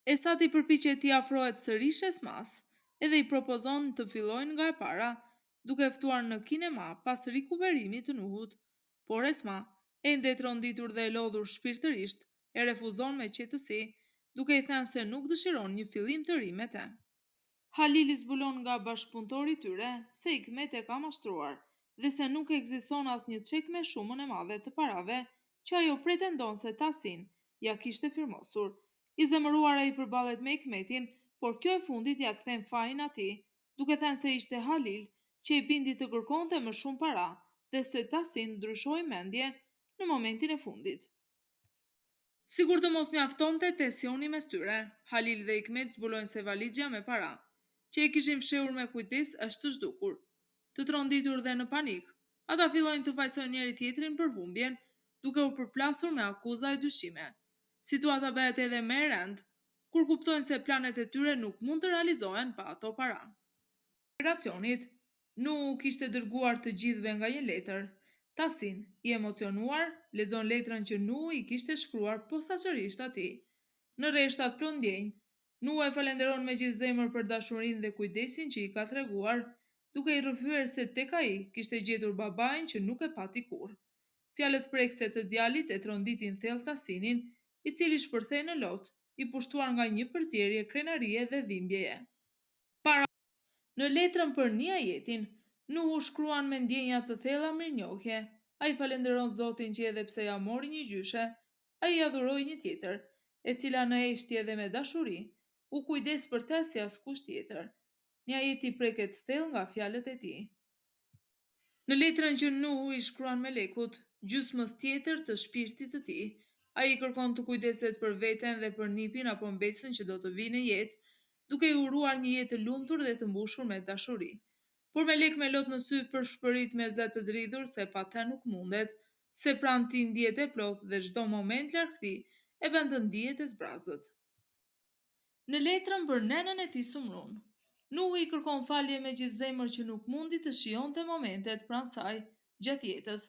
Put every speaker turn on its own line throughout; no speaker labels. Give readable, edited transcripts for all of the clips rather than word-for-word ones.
Esati përpiqet t'i afrohet sërish Esmas edhe i propozon të fillojnë nga e para, duke ftuar në kinema pas rikuperimit të Nuhut, por Esma, ende e tronditur dhe e lodhur shpirtërisht, e refuzon me qetësi, duke i thënë se nuk dëshiron një fillim të ri me të. Halili zbulon nga bashkëpunëtori i tyre se Hikmet e ka mashtruar dhe se nuk ekziston asnjë çek me shumën e madhe të parave që ajo pretendon se Tasin ja kishte firmosur. I zemëruar ai përballet me Hikmetin, por kjo e fundit ja kthen fajin atij, duke thënë se ishte Halil që i bindi të kërkonte më shumë para dhe se Tasin ndryshoi mendje në momentin e fundit. Sigur të mos mjaftonte tensioni mes tyre, Halil dhe Hikmet zbulojnë se valixha me para, që e kishin fshehur me kujdes, është të zhdukur. Të tronditur dhe në panik, ata fillojnë të fajsojnë njëri tjetrin për humbjen, duke u përplasur me akuza e dyshime. Situata bëhet edhe më e rëndë, kur kuptojnë se planet e tyre nuk mund të realizohen pa ato para. Operacionit, nuk kishte dërguar të gjithëve nga një letër. Tasin, i emocionuar, lexon letrën që i kishte shkruar posaçërisht atij. Në rreshtat plondjenj, e falenderon me gjithë zemër për dashurinë dhe kujdesin që i ka treguar, duke i rrëfyer se tek ai kishte gjetur babain që nuk e pati kurrë. Fjalët prekse të djalit e tronditin thellë Tasinin, i cili shpërthej në lot, i pushtuar nga një përzierje krenarie dhe dhimbjeje. Në letrën për një ajetin, Nuhu shkruan me ndjenja të thella mirënjohje. Ai falenderon Zotin që edhe pse ja mori një gjyshe, ai ja dhuroi një tjetër, e cila në eshtje dhe me dashuri u kujdes për të si askush tjetër. Një ajet i preket thellë nga fjalët e tij. Në letrën që Nuhu i shkruan melekut, gjysmës tjetër të shpirtit të tij, ai kërkon të kujdeset për veten dhe për nipin apo mbesën që do të vijë në jetë, duke i uruar një jetë të lumtur dhe të mbushur me dashuri. Por Melek me lot në sy për shpërit me zë të dridhur se pa të nuk mundet, se pranë ti ndihet e plotë dhe çdo moment larg ti e bën të ndihet e zbrazët. Në letrën për nenën e tij Sumrun, Nuhu i kërkon falje me gjithë zemër që nuk mundi të shijonte momentet pranë saj gjatë jetës,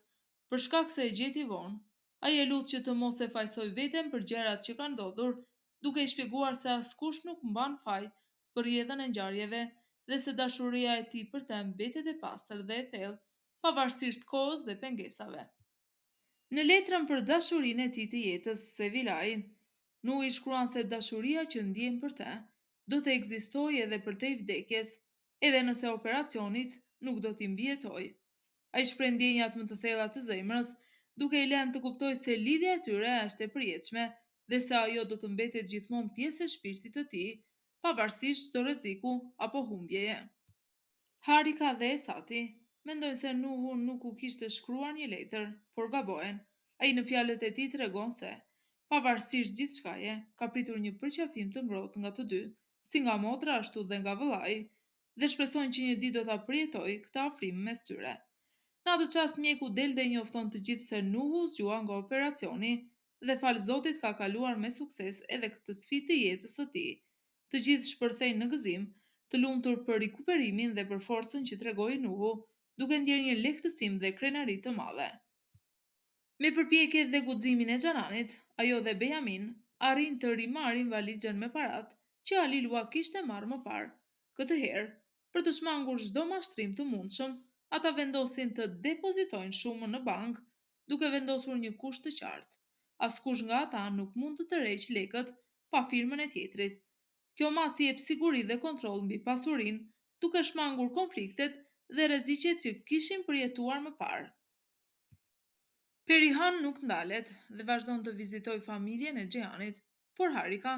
për shkak se e gjeti vonë. Ai e lut që të mos e fajsoj veten për gjërat që kanë ndodhur, duke i shpjeguar se askush nuk mban faj për rrjedhën e ngjarjeve dhe se dashuria e tij për të mbetet e pastër dhe e thellë, pavarësisht kohës dhe pengesave. Në letrën për dashurinë e tij të jetës, Sevilajin, Nuhu i shkruan se dashuria që ndjen për të do të ekzistojë edhe përtej vdekjes, edhe nëse operacionit nuk do t'i mbijetojë. Ai shpreh ndjenjat më të thella të zemrës, duke i lënë të kuptojë se lidhja e tyre është e përjetshme dhe se ajo do të mbetet gjithmonë pjesë e shpirtit të tij, pavarësisht çdo rreziku apo humbjeje. Harika dhe Esati mendojnë se Nuhu nuk u kishte shkruar një letër, por gabohen. Ai në fjalët e tij tregon se, pavarësisht gjithçkaje, ka pritur një përqafim të ngrohtë nga të dy, si nga motra ashtu dhe nga vëllai, dhe shpresojnë që një ditë do ta përjetojë këtë afrim mes tyre. Në atë çast mjeku del dhe i njofton të gjithë se Nuhu zgjua nga operacioni dhe fal Zotit ka kaluar me sukses edhe këtë sfidë të jetës së tij. Të gjithë shpërthejnë në gëzim, të lumtur për rikuperimin dhe për forcën që tregoi Nuhu, duke ndjerë një lehtësim dhe krenari të madhe. Me përpjekjet dhe guximin e Xhananit, ajo dhe Bejamin arrin të rimarrin valixhen me parat që Halil ua kishte marrë më parë. Këtë herë, për të shmangur çdo mashtrim të mundshëm, ata vendosin të depozitojnë shumën në bank, duke vendosur një kusht të qartë. Askush nga ata nuk mund të tërheqë lekët pa firmën e tjetrit. Kjo mas i jep siguri dhe kontroll mbi pasurinë, duke shmangur konfliktet dhe rreziqet që kishin përjetuar më parë. Perihan nuk ndalet dhe vazhdon të vizitoj familjen e Xhehanit, por Harika,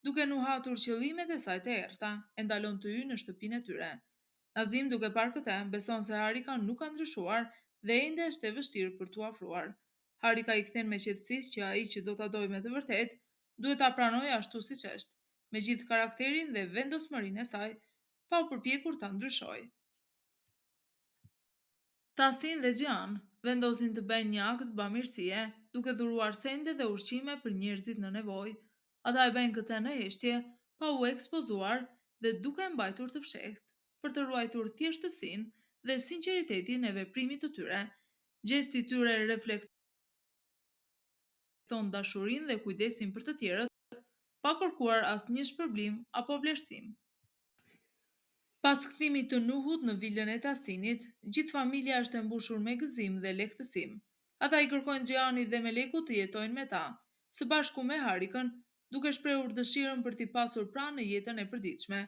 duke nuhatur qëllimet e saj të errta, e ndalon të hyjë në shtëpinë e tyre. Nazim, duke parë këtë, beson se Harika nuk ka ndryshuar dhe ende është e vështirë për t'u afruar. Harika i kthen me qetësi që ai që do ta dojë me të vërtetë, duhet ta pranojë ashtu siç është, me gjithë karakterin dhe vendosmërinë e saj, pa u përpjekur ta ndryshojë. Tasin dhe Gjan vendosin të bëjnë një akt bamirësie, duke dhuruar sende dhe ushqime për njerëzit në nevojë. Ata e bëjnë këtë në heshtje, pa u ekspozuar dhe duke mbajtur të fshehtë, për të ruajtur thjeshtësinë dhe sinqeritetin e veprimit të tyre. Gjesti i tyre reflekton dashurinë dhe kujdesin për të tjerët, pa kërkuar asnjë shpërblim apo vlerësim. Pas kthimit të Nuhut në vilën e Tasinit, gjithë familja është e mbushur me gëzim dhe lehtësim. Ata i kërkojnë Gjianit dhe Melekut të jetojnë me ta, së bashku me Harikën, duke shprehur dëshirën për t'i pasur pranë në jetën e përditshme.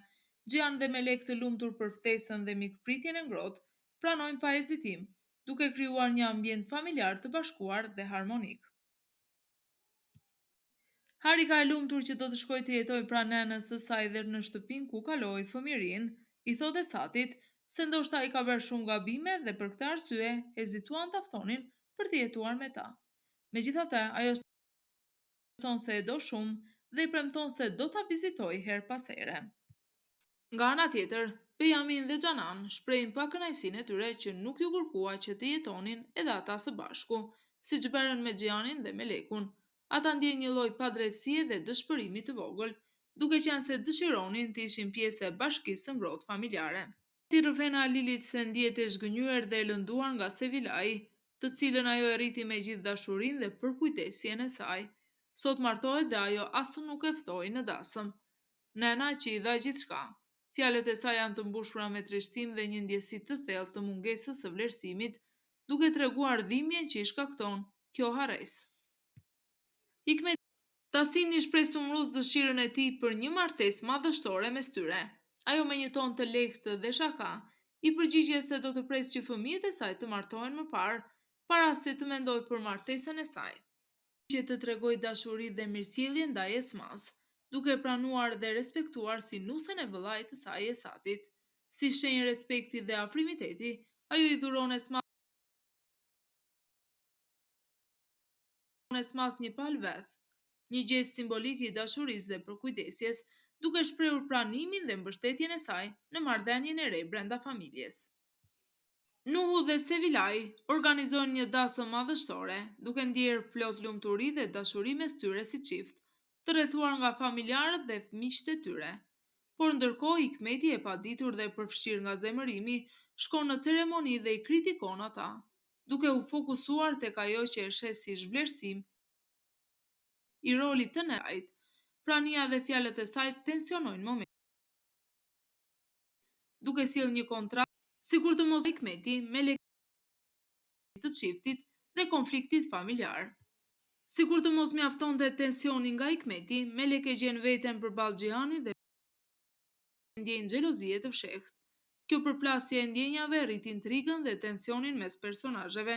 Gjian dhe Melek të lumtur për ftesën dhe mikpritjen e ngrohtë, pranojnë pa hezitim, duke krijuar një ambient familjar të bashkuar dhe harmonik. Harika e lumtur që do të shkojë të jetojë pranë nënës së saj dhe në shtëpinë ku kaloi fëmijërinë, i thotë Esatit se ndoshta ai ka bërë shumë gabime dhe për këtë arsye hezituan ta ftonin për të jetuar me ta. Megjithatë, ajo thon se e do shumë dhe i premton se do ta vizitojë her pas here. Nga ana tjetër, Benjamin dhe Xhanan shprehin pa kënaqësinë e tyre që nuk ju kërkua që të jetonin edhe ata së bashku, siç bërën me Gjianin dhe Melekun. Ata ndjejnë një lloj padrejtësie dhe dëshpërimi të vogël, duke qenë se dëshironin të ishin pjesë e bashkisë së ngrohtë familjare. Ti rrëfena Lilit se ndihet e zgënjur dhe e lënduar nga Sevilaj, të cilën ajo e rriti me gjithë dashurinë dhe përkujtesjen e saj. Sot martohet dhe ajo asu nuk e ftoi në dasëm. Nena që i dha gjithçka. Fjalët e saj janë të mbushura me trishtim dhe një ndjesi të thellë të mungesës së vlerësimit, duke treguar dhimbjen që i shkakton kjo harresë. Hikmet Tasini shpreh sumrus dëshirën e tij për një martesë madhështore mes tyre. Ajo me një ton të lehtë dhe shaka, i përgjigjet se do të presë që fëmijët e saj të martohen më parë, para se të mendojë për martesën e saj. Që të tregoj dashuri dhe mirësjellje ndaj Esmas, duke pranuar dhe respektuar si nusen e vëllait të saj Esatit. Si shenjë respekti dhe afrimiteti, ajo i dhuron Esmas një palë veth, një gest simbolik i dashurisë dhe përkujdesjes, duke shprehur pranimin dhe mbështetjen e saj në marrëdhënien e re brenda familjes. Nuhu dhe Sevilaj organizojnë një dasëm madhështore, duke ndjerë plot lumturi dhe dashuri mes tyre si çift, të rrethuar nga familjarët dhe miqtë e tyre. Por ndërkohë Hikmeti e paditur dhe përfshirë nga zemërimi shkon në ceremoni dhe i kritikon ata, duke u fokusuar tek ajo që e sheh si zhvlerësim i rolit të nënait. Prania dhe fjalët e saj tensionojnë momentin, duke sjellë një kontrastë sikur të mos Hikmeti me lekë të çiftit dhe konfliktit familjar. Sikur të mos mjaftonte tensioni nga Hikmeti, Melek e gjen veten përballë Xhihanit dhe ndjejnë xhelozie të fshehtë. Kjo përplasje e ndjenjave rrit intrigën dhe tensionin mes personazheve,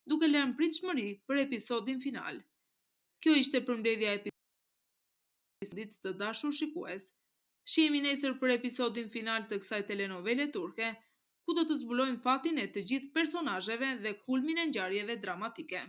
duke lënë pritshmëri për episodin final. Kjo ishte përmbledhja e episodit të dashur shikues. Shihemi nesër për episodin final të kësaj telenovele turke, ku do të zbulojmë fatin e të gjithë personazheve dhe kulmin e ngjarjeve dramatike.